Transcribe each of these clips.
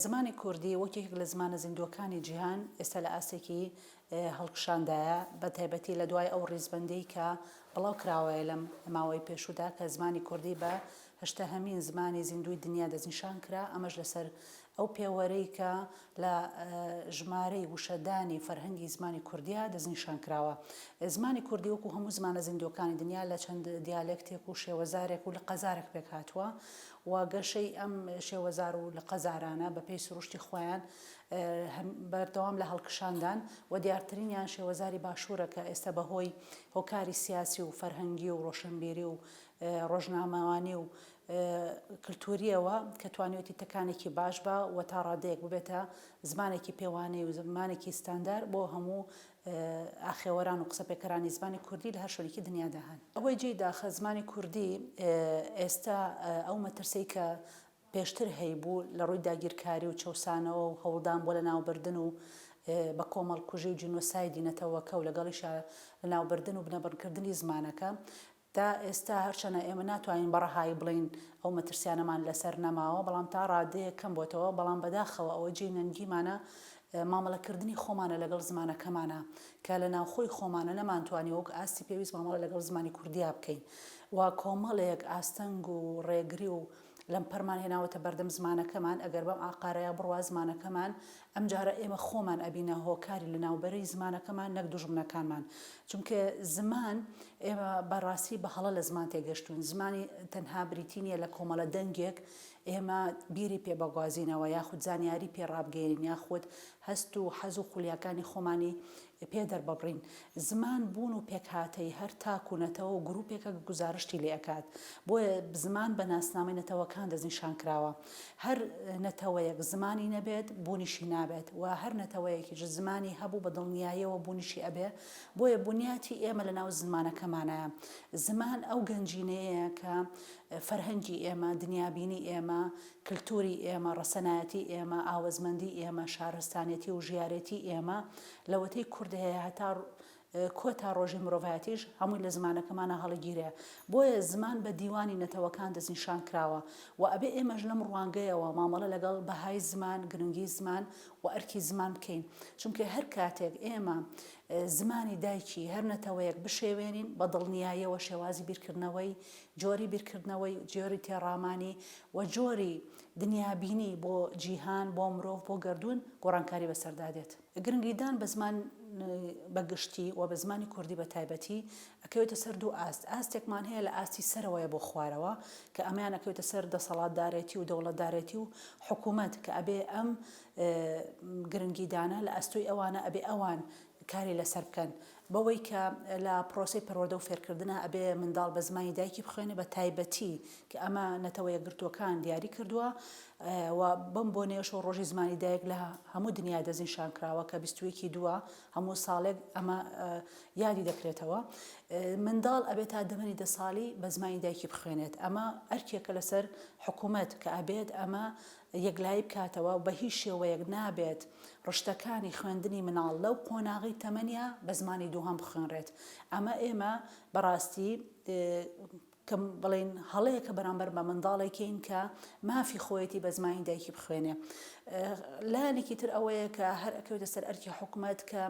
زمانی کوردی وەکێک لە زمانە زیندووەکانی جیهان ئێستا لە ئاسێکی هەڵکشاندایە بە تایبەتی لە دوای ئەو ڕیزبەندی کە بڵاو کراوەیە لەم ماوەی پێشودا کە زمانی کوردی بە هەشتەهەمین زمانی زیندوی دنیا دەستنیشان کرا ئەمەش لەسەر ئەو پێوەرەی کە لە ژمارەی وشەدانی فەرهەنگی زمانی کوردیا دەستنیشان کراوە. زمانی کوردی وەکو هەموو زمانە زیندووەکانی دنیا لە چەند دیالێکتێک و شێوەزارێک و لە قەزارێک پێک هاتووە و گەشەی ئەم شێوەزار و لە قەزارانە بە پێی سروشتی خۆیان بەردەوام لە هەڵکشاندان و دیارترینیان شێوەزاری باشوورە کە ئێستا بەهۆی هۆکاری سیاسی و فەرهەنگی و ڕۆشنبیری و ڕۆژنامەوانی و کللتوریەوە کە توانێتی تەکانێکی باش بە و تا ڕادەیەک ببێتە زمانێکی پێوانەی و زمانێکی ستاندار بۆ هەموو ئاخێوەران و قسەپێکەرانی زمانی کوردی لە هەر شوێنێکی دنیادا هەن. ئەوەی جێداخە زمانی کوردی ئێستا ئەو مەترسەی کە پێشتر هەیبوو لە ڕووی داگیرکاری و چەسانەوە و هەوڵدان بۆ لە ناوبردن و بە کۆمەڵکوژی و جینۆسایدی نەتەوەکە و لەگەڵیش لە ناوبردن و بنەبڕکردنی زمانەکە تا ئێستا هەرچەنە ئێمە ناتوانین بەڕەهایی بڵین ئەو مەترسیانەمان لەسەر نەماوە بەڵام تا ڕادەیە کەم بۆتەوە بەڵام بەداخەوە ئەوە جێی نەنگیمانە مامەڵەکردنی خۆمانە لەگەڵ زمانەکەمانە کە لە ناوخۆی خۆمانە نەمانتوانی وەک ئاستی پێویست مامەڵە لەگەڵ زمانی کوردیا بکەین و کۆمەڵێک ئاستەنگ و ڕێگری و لەم پەرمان هێناوەتە بەردەم زمانەکەمان ئەگەر بەم ئاقارەیە بڕوا زمانەکەمان ئەم جارە ئێمە خۆمان ئەبینە هۆکاری لە ناوبەرەی زمانەکەمان نەک دوژمنەکانمان چونکە زمان ئێمە بەڕاستی بە هەڵە لە زمان تێگەشتوون زمانی تەنها بریتی نیە لە کۆمەڵە دەنگێک ئێمە بیری پێبەگوازینەوە یاخود زانیاری پێڕابگەین یاخود هەست و حەز و خولیاکانی خۆمانی پێدەربڕین زمان بوون و پێکهاتەی هەر تاکوونەتەوە و گروپێکە گزارشتی لێ ئەکات بۆیە زمان بە ناسنامەی نەتەوەکان دەستنیشان کراوە هەر نەتەوەیەک زمانی نەبێت بوونیشی نابێت و هەر نەتەوەیەکیش زمانی هەبوو بە دڵنیاییەوە بوونیشی ئەبێ بۆیە بنیاتی ئێمە لە ناو زمانەکەمانەیە زمان ئەو گەنجینەیە کە فەرهەنگی ئێمە دنیابینی ئێمە کللتوری ئێمە ڕەسەنایەتی ئێمە ئاوەزمەندی ئێمە شارستانێتی و ژیارەتی ئێمە لەوەتەی کوردهەیە هەتا کۆتا ڕۆژی مرۆڤایەتیش هەمووی لە زمانەکەمانە هەڵەگیرێ بۆیە زمان بە دیوانی نەتەوەکان دەستنیشان کراوە و ئەبێ ئێمەش لەم ڕوانگەیەوە مامەڵە لەگەڵ بەهای زمان گرنگی زمان و ئەرکی زمان بکەین چونکە هەر کاتێک ئێمە زمانی دایکی هەر نەتەوەیەک بشێوێنین بە دڵنیاییەوە شێوازی بیرکردنەوەی جۆری بیرکردنەوەی جۆری تێڕامانی و جۆری دنیابینی بۆ جیهان بۆ مرۆڤ بۆ گەردوون گۆڕانکاری بەسەردادێت گرنگیدان بە زمان بەگشتی و بە زمانی کوردی بە تایبەتی ئەکەوێتە سەر دوو ئاستێکمان هەیە لە ئاستی سەرەوەیە بۆ خوارەوە کە ئەمەیان ئەکەوێتە سەر دەسەڵاتدارێتی و دەوڵەتدارێتی و حکوومەت کە ئەبێ ئەم گرنگیدانە لە ئەستۆی ئەوانە ئەبێ ئەوان کاری لەسەر بکەن بەوەی کە لە پرۆسی پەروەردە و فێرکردنە ئەبێ منداڵ بە زمانی دایکی بخوێنێ بە تایبەتی کە ئەمە نەتەوە یەکگرتووەکان دیاری کردووە و بم بۆ نێوش و ڕۆژی زمانی دایک لە هەموو دنیا دەستنیشان کراوە کە 22 دووە هەموو ساڵێک ئەمە یادی دەکرێتەوە منداڵ ئەبێت تا دەمەنی 10 ساڵی بە زمانی دایکی بخوێنێت ئەمە ئەرکێکە لەسەر حکوومەت کە ئەبێت ئەمە یەکلایی بکاتەوە بە هیچ شێوەیەک نابێت ڕشتەکانی خوێندنی مناڵ لەو قۆناغی تەمەنیا بە زمانی دووهەم بخوێنرێت ئەمە ئێمە بەڕاستی کەم بڵێن هەڵەیەکە بەرامبەر بە منداڵێکین کە مافی خۆیەتی بە زمانی دایکی بخوێنێ لایەنێکی تر ئەوەیە کە هەر ئەکەوێتە سەر ئەرکی حکوومەت کە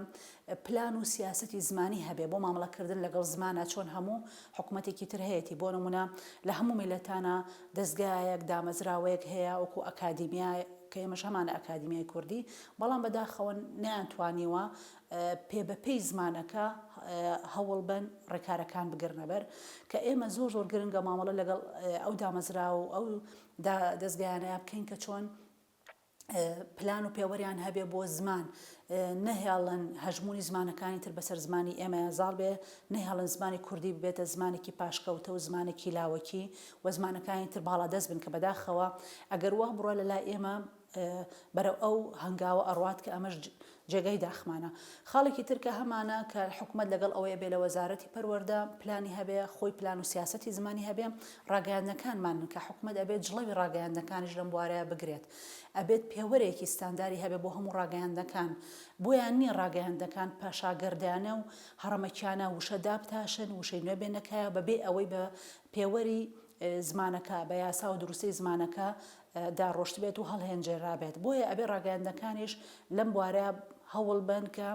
پلان و سیاسەتی زمانی هەبێ بۆ مامەڵەکردن لەگەڵ زمانە چۆن هەموو حکوومەتێکی تر هەیەی بۆ نمونە لە هەموو میلەتانە دەستگایەک دامەزراوەیەک هەیە وەکو ئەکادیمیای کە ئێمەش هەمانە ئەکادیمیای کوردی بەڵام بەداخەوە نەیانتوانیوە پێبەپێی زمانەکە هەوڵ بن ڕێکارەکان بگرنەبەر کە ئێمە زۆر گرنگە مامەڵە لەگەڵ ئەو دامەزرا و ئەو دەستگایانەیە بکەین کە چۆن پلان و پێوەریان هەبێ بۆ زمان نەهێڵن هەژمونی زمانەکانی تر بەسەر زمانی ئێمە زاڵ بێ نەهێڵن زمانی کوردی ببێتە زمانێکی پاشکەوتە و زمانێکی لاوەکی و زمانەکانی تر باڵا دەست بن کە بەداخەوە ئەگەر وا بڕۆ لەلای ئێمە بەرەو ئەو هەنگاوە ئەڕوات کە ئەمەش جێگەی داخمانە خاڵێکی ترکە هەمانە کە حکوومەت لەگەڵ ئەوەیە بێ لە وەزارەتی پەروەردە پلانی هەبێ خۆی پلان و سیاسەتی زمانی هەبێ ڕاگەیاندنەکانمان کە حکوومەت ئەبێت جڵەوی ڕاگەیاندنەکانیش لەم بوارەیە بگرێت ئەبێت پێوەرێکی ستانداری هەبێ بۆ هەموو ڕاگەیاندنەکان بۆیان نییە ڕاگەیاندنەکان پاشاگەردانە و هەڕەمەکیانە وشە دابتاشن وشەی نوێ بێنەکایە بەبێ ئەوەی بە پێوەری زمانەکە بە یاسا و دروستەی زمانەکە داڕۆشت بێت و هەڵهێنجێرابێت. بۆیە ئەبێ ڕاگەیاندنەکانیش لەم بوارە هەوڵ بن کە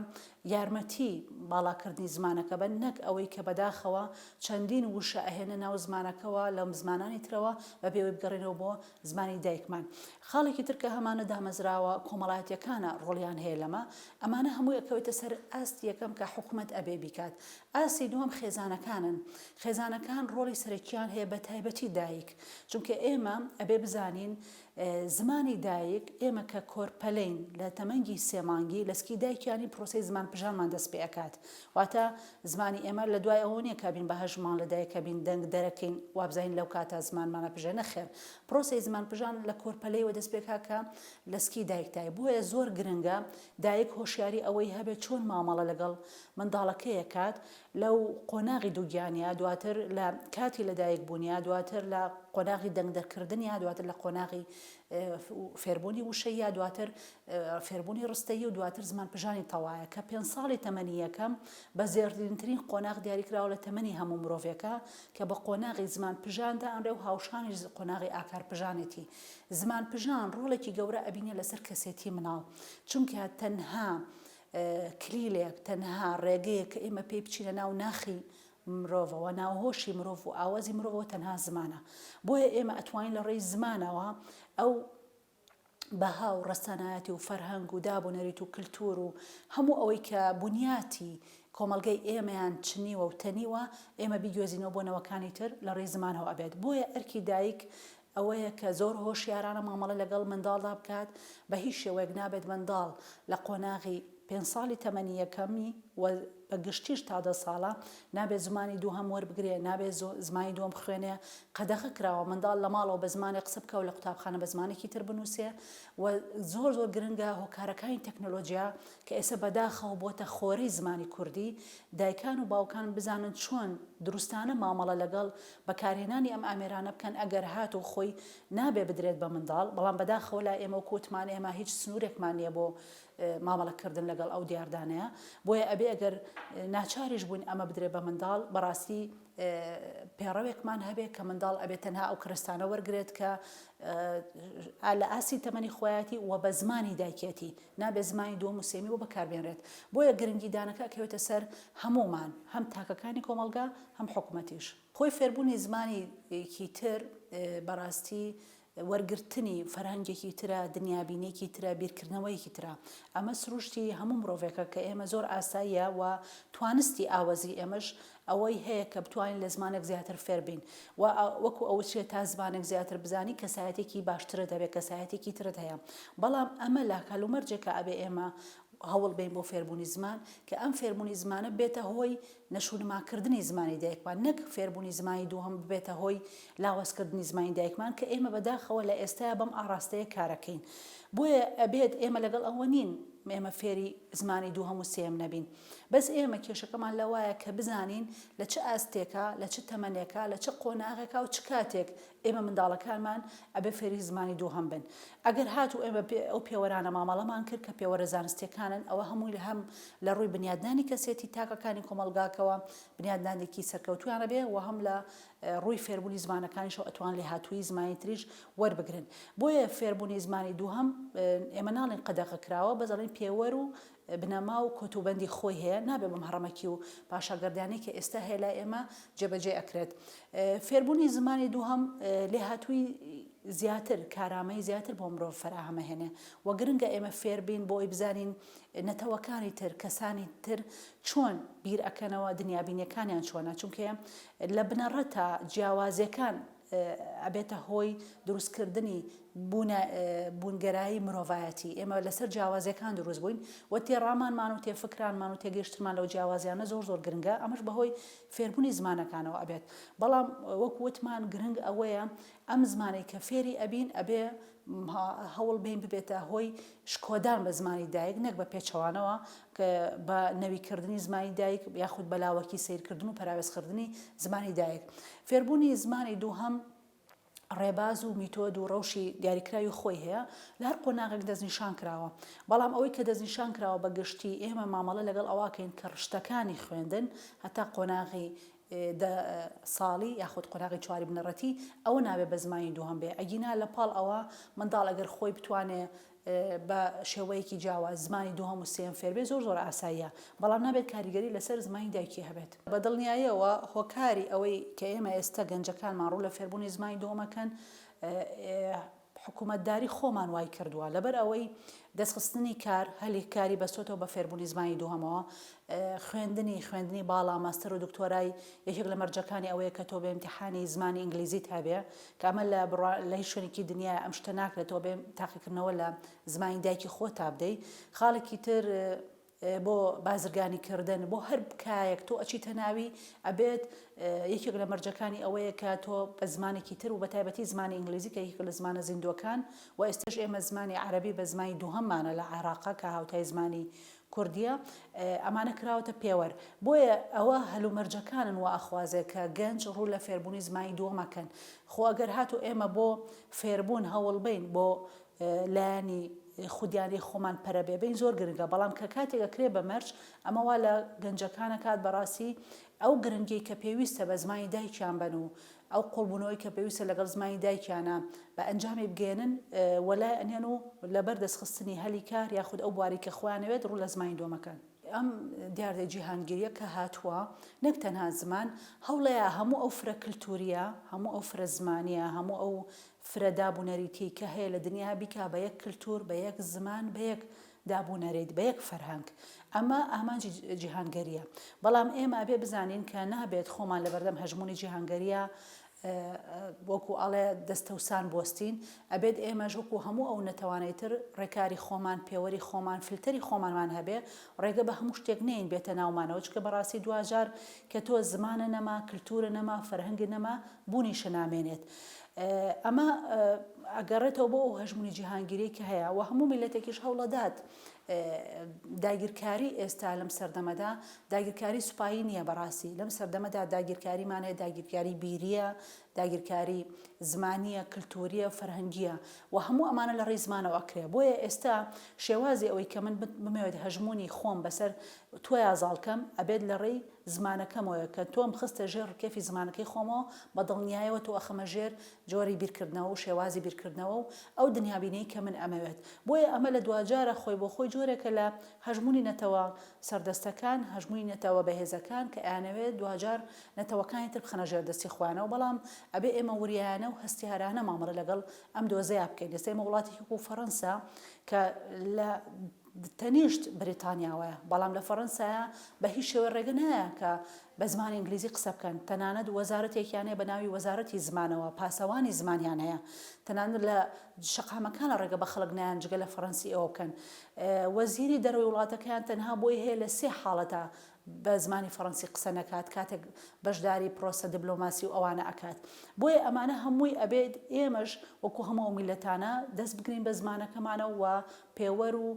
یارمەتی باڵاکردنی زمانەکە بن، نەک ئەوەی کە بەداخەوە چەندین وشە ئەهێنە ناو زمانەکەەوە لەم زمانانی ترەوە بە پێوەی بگەڕێنەوە بۆ زمانی دایکمان. خاڵێکی ترکە هەمانە دامەزراوە کۆمەڵایەتیەکانە ڕۆڵیان هەیە لەمە، ئەمانە هەمووی ئەکەوێتە سەر ئاستی یەکەم کە حکوومەت ئەبێ بیکات. ئاستی دووەم خێزانەکانن. خێزانەکان ڕۆڵی سەرەکیان هەیە بە تایبەتی دایک، چونکە ئێمە ئەبێ بزانین زمانی دایک ئێمە کە کۆرپەلەین لە تەمەنگی سێمانگی لەسکی دایکیانی پرۆسی زمان پژانمان دەست پێ ئەکات. واتە زمانی ئێمە لە دوای ئەوە نییە کابین بە هەژمان لە دایکە بین دەنگ دەرەکەین وابزین لەو کاتە زمانمانە پژێ نەخێر. پرۆسی زمان پژان لە کۆرپەلەیەوە دەست پێکاکە لەسکی دایکتای. بۆیە زۆر گرنگە دایک هۆشیاری ئەوەی هەبێت چۆن مامەڵە لەگەڵ منداڵەکەیە کات لەو قۆناغی دووگیانیا، دواتر لە کاتی لە دایک بوونیا، دواتر لە قۆناغی دەنگدەرکردنیا، دواتر لە قۆناغی فێربوونی وشەیە، دواتر فێربوونی ڕستەیی و دواتر زمان پژانی تەوایە کە 5 ساڵی تەمەنی یەکەم بە زێڕترین قۆناغ دیاریکراوە لە تەمەنی هەموو مرۆڤێکە کە بە قۆناغی زمان پژاندا ئەمرێ و هاوشانی قۆناغی ئاکار پژانێتی. زمان پژان ڕۆڵێکی گەورە ئەبینێ لەسەر کەسێتی مناڵ، چونکە تەنها کلیلێک، تەنها ڕێگەیە کە ئێمە پێی بچینە ناو ناخی مرۆڤەوە، ناوهۆشی مرۆڤ و ئاوازی مرۆڤەوە تەنها زمانە. بۆیە ئێمە ئەتوانین لە ڕێی زمانەوە ئەو بەها و ڕەسەنایەتی و فەرهەنگ و دابوونەریت و کللتور و هەموو ئەوەی کە بنیاتی کۆمەلگەی ئێمەیان چنیوە و تەنیوە ئێمە بیگوێزینەوە بۆ نەوەکانی تر لە ڕێی زمانەوە ئەبێت. بۆیە ئەرکی دایک ئەوەیە کە زۆر هۆشیارانە مامەڵە لەگەڵ منداڵدا بکات، بە هیچ شێوەیەک نابێت منداڵ لە قۆناغی 5 ساڵی تەمەنی یەکەمی و بە گشتیش تا 10 ساڵە نابێت زمانی دووهەم وەربگرێ، نابێت زمانی دووەم بخوێنێ. قەدەغە کراوە منداڵ لە ماڵەوە بە زمانی قسە بکە و لە قوتابخانە بە زمانێکی تر بنووسێ. و زۆر گرنگە هۆکارەکانی تەکنۆلۆژیا کە ئێستا بەداخەوە بۆتە خۆرەی زمانی کوردی، دایکان و باوکان بزانن چۆن دروستانە مامەڵە لەگەڵ بەکارهێنانی ئەم ئامێرانە بکەن. ئەگەر هات و خۆی نابێ بدرێت بە منداڵ، بەڵام بەداخەوە لا ئێمە و کۆتمان ئێمە هیچ سنوورێکمان نییە بۆ مامەڵەکردن لەگەڵ ئەو دیاردانەیە. بۆیە ئەبێ ئەگەر ناچاریش بوون ئەمە بدرێت بە منداڵ، بەڕاستی پێڕەوێکمان هەبێت کە منداڵ ئەبێت تەنها ئەو کڕستانە وەرگێت کە لە ئاسی تەمەنی خۆیەتی و بە زمانی دایکێتی، نابێت زمانی دووەم و سێمی و بەکاربێنرێت. بۆیە گرنگی دانەکە کەوێتە سەر هەمومان، هەم تاکەکانی کۆمەلگا هەم حکوومەتیش. خۆی فێربوونی زمانێکی تر بەڕاستی وەرگرتنی فەرهەنگێکی ترە، دنیابینێکی ترە، بیرکردنەوەیکی ترە. ئەمە سروشتی هەموو مرۆڤێکە کە ئێمە زۆر ئاساییە و توانستی ئاوەزی ئێمەش ئەوەی هەیە کە بتوانین لە زمانێک زیاتر فێر بین و وەکو ئەو چێت تا زمانێک زیاتر بزانی کەسایەتێکی باشترە دەبێت، کەسایەتێکی ترت هەیە. بەڵام ئەمە لا کەلومەرجێکە ئەبێ ئێمە هەوڵ بین بۆ فێربوونی زمان کە ئەم فێربوونی زمانە بێتە هۆی نەشونماکردنی زمانی دایکمان، نەک فێربوونی زمانی دووهەم ببێتە هۆی لاوەزکردنی زمانی دایکمان کە ئێمە بەداخەوە لە ئێستایا بەم ئاڕاستەیە کارەکەین. بۆیە ئەبێت ئێمە لەگەڵ ئەوە نین ئێمە فێری زمانی دووهەم و سێم نەبین، بەس ئێمە کێشەکەمان لەوایە کە بزانین لە چه ئاستێکە، لە چه تەمەنێکە، لە چه قۆناغێکا و چ کاتێک ئێمە منداڵەکانمان ئەبێ فێری زمانی دووهەم بن. ئەگەر هاتو ئێمە ئەو پێوەرانە مامەڵەمان کرد کە پێوەرە زانستیەکانن، ئەوە هەمووی هەم لە ڕووی بنیادنانی کەسێتی تاکەکانی کۆمەلگاکەوە بنیادنانێکی سەرکەوتویانە بێ و هەم لە ڕووی فێربوونی زمانەکانیشەوە ئەتوان لێ هاتووی زمانی تریش وەربگرن. بۆیە فێربوونی زمانی دووهەم ئێمە ناڵێن قەدەغە کراوە، بەزەڵین پێوەر و بنەما و کۆتوبەندی خۆی هەیە، نابێ بەم هەڕەمەکی و پاشاگەردانی کە ئێستا هەیە لای ئێمە جێبەجێ ئەکرێت. فێربوونی زمانی دووهەم لێ هاتووی زیاتر کارامەی زیاتر بۆ مرۆڤ فراهەمەهێنێ و گرنگە ئێمە فێر بین بۆی بزانین نەتەوەکانی تر، کەسانی تر چۆن بیر ئەکەنەوە، دنیابینیەکانیان چۆنە، چونکە لە بنەڕەتە جیاوازیەکان ئەبێتە هۆی دروستکردنی بوونگەرایی مرۆڤایەتی. ئێمە لەسەر جیاوازیەکان دروست بووین و تێڕامانمان و تێفکرانمان و تێگەیشتمان لەو جیاوازیانە زۆر گرنگە، ئەمەش بەهۆی فێربوونی زمانەکانەوە ئەبێت. بەڵام وەک وتمان گرنگ ئەوەیە ئەم زمانەی کە فێری ئەبین ئەبێ هەوڵ بین ببێتە هۆی شکۆدان بە زمانی دایک، نەک بە پێچەوانەوە کە بە نەویکردنی زمانی دایک یاخود بەلاوەکی سیرکردن و پەراوێزکردنی زمانی دایک. فێربوونی زمانی دووهەم ڕێباز و میتۆد و ڕەوشی دیاریکراوی خۆی هەیە، لە هەر قۆناغێک دەستنیشان کراوە. بەڵام ئەوەی کە دەستنیشان کراوە بە گشتی ئێمە مامەڵە لەگەڵ ئەواکەین کە ڕشتەکانی خوێندن هەتا قۆناغی ساڵی یاخود قۆناغی چواری بنەڕەتی ئەوە نابێت بە زمانی دووهەم بێ ئەگینا لە پاڵ ئەوە منداڵ ئەگەر خۆی بتوانێت بە شێوەیەکی جیاواز زمانی دووهەم و سێم فێر بێ زۆر ئاساییە بەڵام نابێت کاریگەری لەسەر زمانی دایکی هەبێت بە دڵنیاییەوە هۆکاری ئەوەی کە ئێمە ئێستا گەنجەکانمان ڕوو لە فێربوونی زمانی دووهەمەکەن حکوومەتداری خۆمان وای کردووە لەبەر ئەوەی دەستخستنی کار هەلی کاری بەستۆتەوە بە فێربوونی زمانی دووهەمەوە خوێندنی باڵا ماستەر و دکتۆرای یەکێک لە مەرجەکانی ئەوەیە کە تۆ بە ئیمتیحانی زمانی ئینگلیزیت هەبێ کە ئەمە لە هیچ شوێنێکی دنیای ئەم شتە ناکرێتەوە بێ تاقیکردنەوە لە زمانی دایکی خۆ تا بدەی خاڵێکی تر بۆ بازرگانیکردن بۆ هەر بکایەک تۆ ئەچیتە ناوی ئەبێت یەکێک لە مەرجەکانی ئەوەیە کە تۆ بە زمانێکی تر و بە تایبەتی زمانی ئینگلیزی کە یەکێک لە زمانە زیندوەکان و ئێستش ئێمە زمانی عەرەبی بە زمانی دووهەممانە لە عێراقا کە هاوتای زمانی کوردیە ئەمانە کراوەتە پێوەەر بۆیە ئەوە هەلومەرجەکانن و ئەخوازێک کە گەنج ڕوو لە فێربوونی زمانی دووەمەکەن خۆ ئەگەر هاتو ئێمە بۆ فێربوون هەوڵبین بۆ لایانی خودیانی خۆمان پەرە بێبین زۆر گرنگە بەڵام کە کاتێکە کرێ بە مەرج ئەمەوا لە گەنجەکانە کات بەڕاستی ئەو گرنگی کە پێویستە بە زمانی دایکیان بن و ئەو قوڵبوونەوەی کە پێویستە لەگەڵ زمانی دایکیانە بە ئەنجامی بگێنن وەلای ئەنێن و لەبەر دەستخستنی هەلی کار یاخود ئەو بواری کە خۆیانەوێت ڕوو لە زمانی دووەمەکەن ئەم دیاردە جیهانگیریە کە هاتووە نەک تەنها زمان هەوڵەیە هەموو ئەو فرە کللتوریە هەموو ئەو فرە زمانیە هەموو ئەو فرە دابوونەریتی کە هەیە لە دنیا بیکا بە یەک کللتور بە یەک زمان بە یەک دابوونەرێت بە یەک فەرهەنگ ئەمە ئامانجی جیهانگەریە بەڵام ئێمە ئەبێ بزانین کە نابێت خۆمان لە بەردەم هەژمونی جیهانگەریە وەکو ئاڵێ دەستەوسان بۆستین ئەبێت ئێمەش وەکو هەموو ئەو نەتەوانێتتر ڕێکاری خۆمان پێوەری خۆمان فلتەری خۆمانمان هەبێ ڕێگە بە هەموو شتێک نین بێتە ناومانەوە چکە بەڕاستی دوجار کە تۆ زمانە نەما کللتورە نەما فەرهەنگی نەما بوونی شەنامێنێت ئەمە ئەگەڕێتەوە بۆ ئەو هەژمونی جیهانگیری کە هەیە و هەموو میلەتێکیش هەوڵەدات داگیرکاری ئێستا لەم سەردەمەدا داگیرکاری سوپایی نییە بەڕاستی لەم سەردەمەدا داگیرکاریمانەیە داگیرکاری بیریە داگیرکاری زمانیە کللتوریە فەرهەنگیە و هەموو ئەمانە لە ڕێی زمانەوە ئەکرێ بۆیە ئێستا شێوازی ئەوەی کە من بمەوێت هەژمونی خۆم بەسەر تۆ یازاڵکەم ئەبێت لە ڕێی زمانەکەمەوە کە تۆم خستە ژێر ڕکێفی زمانەکەی خۆمەوە بە دڵنیایەوە تۆ ئەخەمە ژێر جۆری بیرکردنەوە و شێوازی بیرکردنەوە و ئەو دنیابینەی کە من ئەمەوێت بۆیە ئەمە لە دوجارە خۆی بۆ خۆی جۆرێکە لە هەژمونی نەتەوە سەردەستەکان هەژمونی نەتەوە بەهێزەکان کە ئەیانەوێت دوجار نەتەوەکانی تر بخەنە ژێر دەستی خوانەوە بەڵام ئەبێ ئێمە وریانە و هەستیارانە مامەڕە لەگەڵ ئەم دۆزەیە بکەین ئێستا ئێمە وڵاتێکی و فەڕەنسا کە لە تەنیشت بریتانیاوەیە بەڵام لە فەڕەنسایە بە هیچ شێوە ڕێگە نایە کە بە زمانی ئینگلیزی قسە بکەن تەنانەت وەزارەتێکیانەیە بە ناوی وەزارەتی زمانەوە پاسەوانی زمانیان هەیە تەنانەت لە شەقامەکانە ڕێگە بە خەڵک نیان جگە لە فەڕەنسی ئەوە بکەن وەزیری دەرەوەی وڵاتەکەیان تەنها بۆی هەیە لە 3 حاڵەتە بە زمانی فەڕەنسی قسە نەکات کاتێک بەشداری پرۆسە دیبلۆماسی و ئەوانە ئەکات بۆیە ئەمانە هەمووی ئەبێت ئێمەش وەکو هەموو میلەتانە دەست بگرین بە زمانەکەمانە و پێوەر و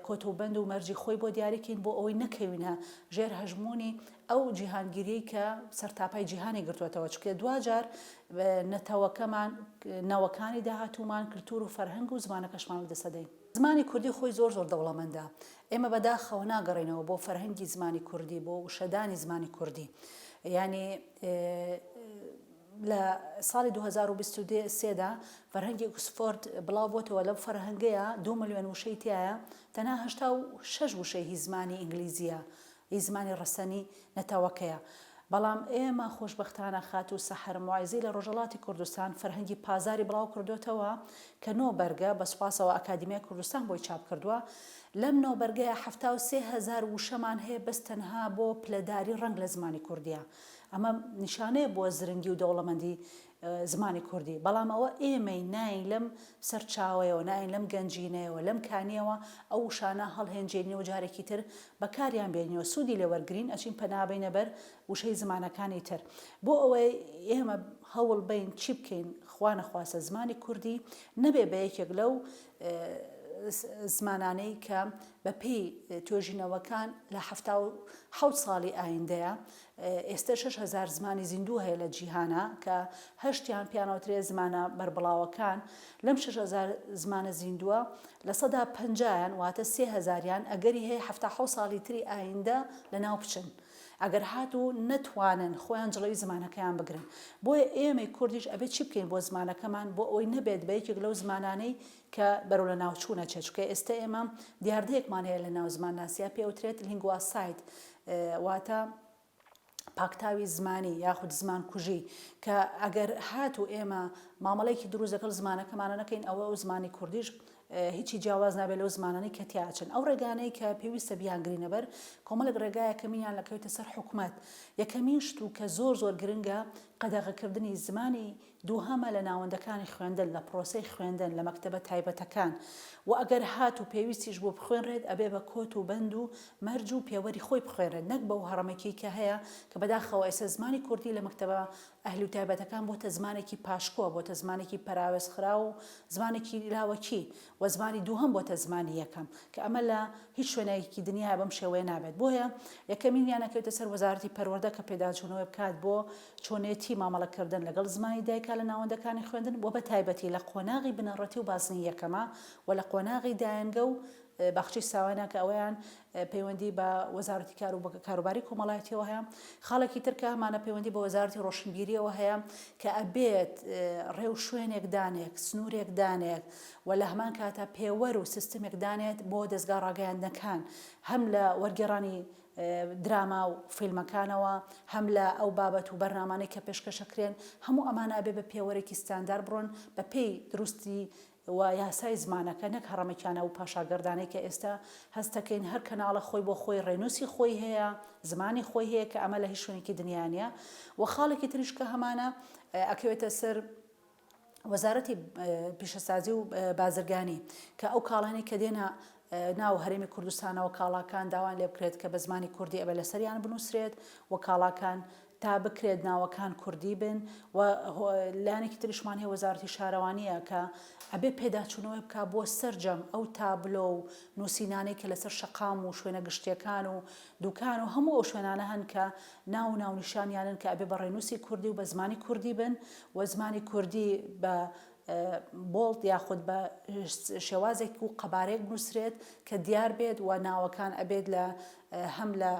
کۆتوبەند و مەرجی خۆی بۆ دیاریکەین بۆ ئەوەی نەکەوینە ژێر هەژمونی ئەو جیهانگیری کە سەرتاپای جیهانی گرتوێتەوە چکە دوجار نەتەوەکەمان نەوەکانی داهاتوومان کللتور و فەرهەنگ و زمانەکەشمان لەدەسەدەین زمانی کوردی خۆی زۆر دەوڵەمەندە ئێمە بەداخەوە ناگەڕێنەوە بۆ فەرهەنگی زمانی کوردی بۆ وشەدانی زمانی کوردی یعنی لە ساڵی 2023دا فەرهەنگی ئۆکسفۆرد بڵاو بۆتەوە لەو فەرهەنگەیە 2 ملیۆن وشەی تایە تەنها 86 وشەی هی زمانی ئینگلیزیە هی زمانی ڕەسەنی نەتەوەکەیە بەڵام ئێمە خۆشبەختانە خات و سەحر موعیزی لە ڕۆژهەڵاتی کوردستان فەرهەنگی پازاری بڵاو کردوێتەوە کە نۆبەرگە بە سوپاسەوە ئەکادیمیای کوردستان بۆی چاپ کردووە لەم نۆبەرگەیە 73,000 وشەمان هەیە بەس تەنها بۆ پلەداری ڕنگ لە زمانی کوردیە ئەمە نیشانەیە بۆ زرنگی و دەوڵەمەندی زمانی کوردی بەڵام ئەوە ئێمەی ناین لەم سەرچاوەیەوە ناین لەم گەنجینەیەوە لەم کانیەوە ئەو وشانە هەڵهێنجێنیەوە جارێکی تر بەکاریان بێنیەوە سوودی لێوەرگرین ئەچین پەنابەینە بەر وشەی زمانەکانی تر بۆ ئەوەی ئێمە هەوڵ بین چی بکەین خوا نەخواسە زمانی کوردی نەبێ بە یەکێک لەو زمانانەی کە بە پێی توێژینەوەکان لە 77 ساڵی ئایندەیە ئێستا 6,000 زمانی زیندوو هەیە لە جیهانە کە 8یان پیانەوەترێ زمانە بەربڵاوەکان لەم 6,000 زمانە زیندووە لە 150یان واتە 3,000یان ئەگەری هەیە 77 ساڵی تری ئایندە لە ناو بچن ئەگەر هاتو نەتوانن خۆیان جڵەوی زمانەکەیان بگرن. بۆیە ئێمەی کوردیش ئەبێت چی بکەین بۆ زمانەکەمان بۆ ئەوەی نەبێت بە یەکێک لەو زمانانەی کە بەرەو لە ناوچوونە چێچکە ئێستا ئێمە دیاردەیەکمان هەیە لە ناو زمان ناسیا پێوترێت لینگوا سایت واتە پاکتاوی زمانی یاخود زمان کوژی کە ئەگەر هاتو ئێمە مامەڵەیەکی دروست دەکەڵ زمانەکەمانە نەکەین ئەو زمانی کوردیش هیچی جیاواز نابێت لەو زمانانی کە تیاچن ئەو ڕێگانەی کە پێویستە بیانگرینە بەر کۆمەڵێک ڕێگایە کەمیان لەکەوێتە سەر حکوومەت یەکەمین شت و کە زۆر گرنگە قەدەغەکردنی زمانی دووهەمە لە ناوەندەکانی خوێندن لە پرۆسەی خوێندن لە مەکتەبە تایبەتەکان و ئەگەر هات و پێویستیش بۆ بخوێنرێت ئەبێ بە کۆت و بەند و مەرج و پێوەری خۆی بخوێنرێت نەک بەو هەڕەمەکی کە هەیە کە بەداخەوە ئێستا زمانی کوردی لە مەکتەبە ئەهلی و تایبەتەکان بۆتە زمانێکی پاشکۆ بۆتە زمانێکی پەراوێزخرا و زمانێکی لاوەکی و زمانی دووهەم بۆتە زمانی یەکەم کە ئەمە لە هیچ شوێنێکی دنیا بەم شێوەیە نابێت بۆیە یەکەمینیان نەکەوێتە سەر وەزارەتی پەروەردە کە پێداچوونەوەی بکات بۆ چۆنێتی مامەڵەکردن لەگەڵ زمانی دایکا لە ناوەندەکانی خوێندن بۆ بە تایبەتی لە قۆناغی بنەڕەتی و بازنی یەکەمە و لە قۆناغی دایەنگە و باخچی ساوانە کە ئەویان پەیوەندی بە وەزارەتی کاروباری کۆمەڵایەتیەوە هەیە خاڵێکی ترکە هەمانە پەیوەندی بە وەزارەتی ڕۆشنبیریەوە هەیە کە ئەبێت ڕێو شوێنێک دانێک سنوورێک دانێک و لە هەمان کاتە پێوەر و سیستمێک دانێت بۆ دەستگا ڕاگەیاندنەکان هەم لە وەرگێڕانی دراما و فیلمەکانەوە هەم لە ئەو بابەت و بەرنامانەی کە پێشکەشەکرێن هەموو ئەمانە ئەبێ بە پێوەرێکی ستاندار بڕۆن بە پێی دروستی و یاسای زمانەکە نەک هەڕەمەکیانە و پاشاگەردانەی کە ئێستا هەستەکەین هەر کەناڵە خۆی بۆ خۆی ڕێنووسی خۆی هەیە زمانی خۆی هەیە کە ئەمە لە هیچ شوێنێکی دنیاە و خاڵێکی تریش کە هەمانە ئەکەوێتە سەر وەزارەتی پیشەسازی و بازرگانی کە ئەو کاڵانی کە دێنە ناو هەرێمی کوردستانەوە کاڵاکان داوان لێ بکرێت کە بە زمانی کوردی ئەبێ لەسەریان بنووسرێت و کاڵاکان تا بکرێت ناوەکان کوردی بن و لایەنێکی تریشمان هەیە وەزارەتی شارەوانیە کە ئەبێ پێداچوونەوەی بکا بۆ سەرجەم ئەو تابلۆ و نووسینانەی کە لەسەر شەقام و شوێنە گشتیەکان و دوکان و هەموو ئەو شوێنانە هەن کە ناونیشانیانن کە ئەبێ بە ڕێنووسی کوردی و بە زمانی کوردی بن و زمانی کوردی بە بۆڵت یاخود بە شێوازێک و قەبارەیەک بنووسرێت کە دیار بێت و ناوەکان ئەبێت لە هەم لە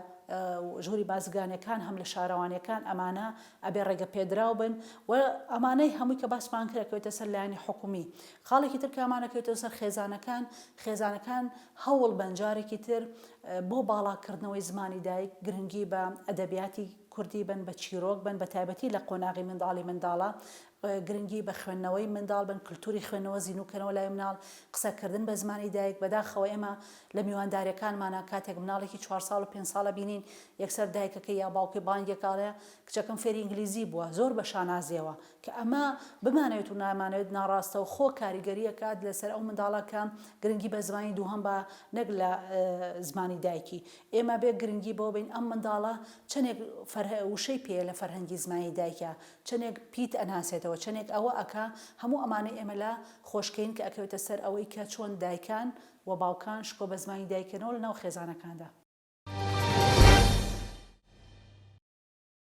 ژووری بازرگانیەکان هەم لە شارەوانیەکان ئەمانە ئەبێ ڕێگە پێدراو بن و ئەمانەی هەمووی کە باسمان کردەکەوێتە سەر لایەنی حکومی خاڵێکی تر کە ئەمانەکەوێتە سەر خێزانەکان هەوڵ بەنجارێکی تر بۆ باڵاکردنەوەی زمانی دایک گرنگی بە ئەدەبیاتی کوردی بن بە چیرۆک بن بە تایبەتی لە قۆناغی منداڵە گرنگی بە خوێندنەوەی منداڵ بن کللتوری خوێندنەوە زیینوکەنەوە لای مناڵ قسەکردن بە زمانی دایک بەداخەوە ئێمە لە میوانداریەکانمانە کاتێک مناڵێکی 4 ساڵ و 5 ساڵە بینین یەکسەر دایکەکە یا باوکی بانگێکاڵەیە کچەکەم فێری ئینگلیزی بووە زۆر بە شانازیەوە کە ئەمە بمانەوێت و نامانەوێت ناڕاستە و خۆ کاریگەریەکات لەسەر ئەو منداڵەکە گرنگی بە زمانی دووهەم بە نەک لە زمانی دایکی ئێمە بێ گرنگی بۆ بین ئەم منداڵە چەندێک وشەی پێ لە فەرهەنگی زمانی دایکە چەندێک پیت ئەناسێتەوە چەندێک ئەوە ئەکا هەموو ئەمانەی ئێمە لە خۆشکەین کە ئەکەوێتە سەر ئەوەی کە چۆن دایکان و باوکان شکۆ بە زمانی دایکەنەوە لە ناو خێزانەکاندا